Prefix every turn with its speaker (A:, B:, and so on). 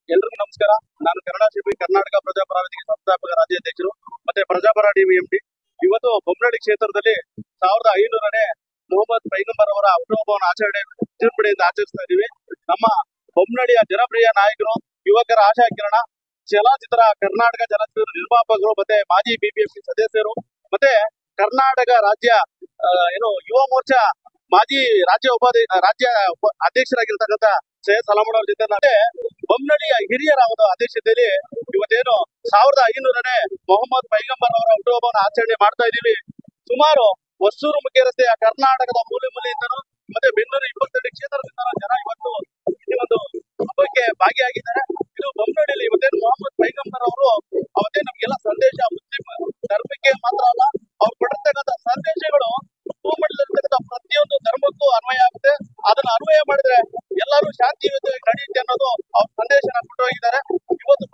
A: ಎಲ್ರಿಗೂ ನಮಸ್ಕಾರ. ನಾನು ಕನ್ನಡ ಶಿಲ್ಪಿ ಕರ್ನಾಟಕ ಪ್ರಜಾಪರ ವೇದಿಕೆ ಸಂಸ್ಥಾಪಕ ರಾಜ್ಯಾಧ್ಯಕ್ಷರು ಮತ್ತೆ ಪ್ರಜಾಪರ ಡಿವಿಎಂಡಿ. ಇವತ್ತು ಬೊಮ್ಮನಹಳ್ಳಿ ಕ್ಷೇತ್ರದಲ್ಲಿ 1500ನೇ ಮೊಹಮ್ಮದ್ ಪೈಗಂಬರ್ ಅವರ ಹುಟ್ಟುಹಬ್ಬವನ್ನು ಆಚರಣೆ ವಿಜೃಂಭಣೆಯಿಂದ ಆಚರಿಸ್ತಾ ಇದೀವಿ. ನಮ್ಮ ಬೊಮ್ಮನಹಳ್ಳಿಯ ಜನಪ್ರಿಯ ನಾಯಕರು, ಯುವಕರ ಆಶಾ ಕಿರಣ, ಚಲನಚಿತ್ರ ಕರ್ನಾಟಕ ಚಲನಚಿತ್ರ ನಿರ್ಮಾಪಕರು ಮತ್ತೆ ಮಾಜಿ ಬಿಬಿಎಂಪಿ ಸದಸ್ಯರು ಮತ್ತೆ ಕರ್ನಾಟಕ ರಾಜ್ಯ ಯುವ ಮೋರ್ಚಾ ಮಾಜಿ ರಾಜ್ಯ ಅಧ್ಯಕ್ಷರಾಗಿರ್ತಕ್ಕಂಥ ಸೈಯದ್ ಸಲಾಮನ್ ಅವ್ರ ಜೊತೆ ಮತ್ತೆ ಬೊಮ್ಮನಹಳ್ಳಿಯ ಹಿರಿಯರ ಒಂದು ಅಧ್ಯಕ್ಷತೆಯಲ್ಲಿ ಇವತ್ತೇನು 1500ನೇ ಮೊಹಮ್ಮದ್ ಪೈಗಂಬರ್ ಅವರ ಹುಟ್ಟುಹಬ್ಬವನ್ನು ಆಚರಣೆ ಮಾಡ್ತಾ ಇದೀವಿ. ಸುಮಾರು ಹೊಸೂರು ಮುಖ್ಯ ರಸ್ತೆಯ ಕರ್ನಾಟಕದ ಮೂಲೆ ಮೂಲೆಯಿಂದಲೂ ಮತ್ತೆ ಬೆಂಗಳೂರು 22 ಕ್ಷೇತ್ರದಿಂದ ಜನ ಇವತ್ತು ಈ ಒಂದು ಹಬ್ಬಕ್ಕೆ ಭಾಗಿಯಾಗಿದ್ದಾರೆ. ಇದು ಬೊಮ್ಮನಹಳ್ಳಿಯಲ್ಲಿ ಇವತ್ತೇನು ಮೊಹಮ್ಮದ್ ಪೈಗಂಬರ್ ಅವರು ಅವತ್ತೇ ನಮ್ಗೆಲ್ಲ ಸಂದೇಶ ಮುಸ್ಲಿಂ ಧರ್ಮಕ್ಕೆ ಮಾತ್ರ ಅಲ್ಲ, ಅವ್ರು ಕೊಟ್ಟಿರ್ತಕ್ಕಂಥ ಸಂದೇಶಗಳು ಭೂಮಂಡಲದಲ್ಲಿರ್ತಕ್ಕಂಥ ಪ್ರತಿಯೊಂದು ಧರ್ಮಕ್ಕೂ ಅನ್ವಯ ಆಗುತ್ತೆ. ಅದನ್ನ ಅನ್ವಯ ಮಾಡಿದ್ರೆ ಎಲ್ಲರೂ ಶಾಂತಿಯುತವಾಗಿ ನಡೆಯುತ್ತೆ ಅನ್ನೋದು ಅವ್ರ ಸಂದೇಶನ ಕೊಟ್ಟು ಹೋಗಿದ್ದಾರೆ. ಇವತ್ತು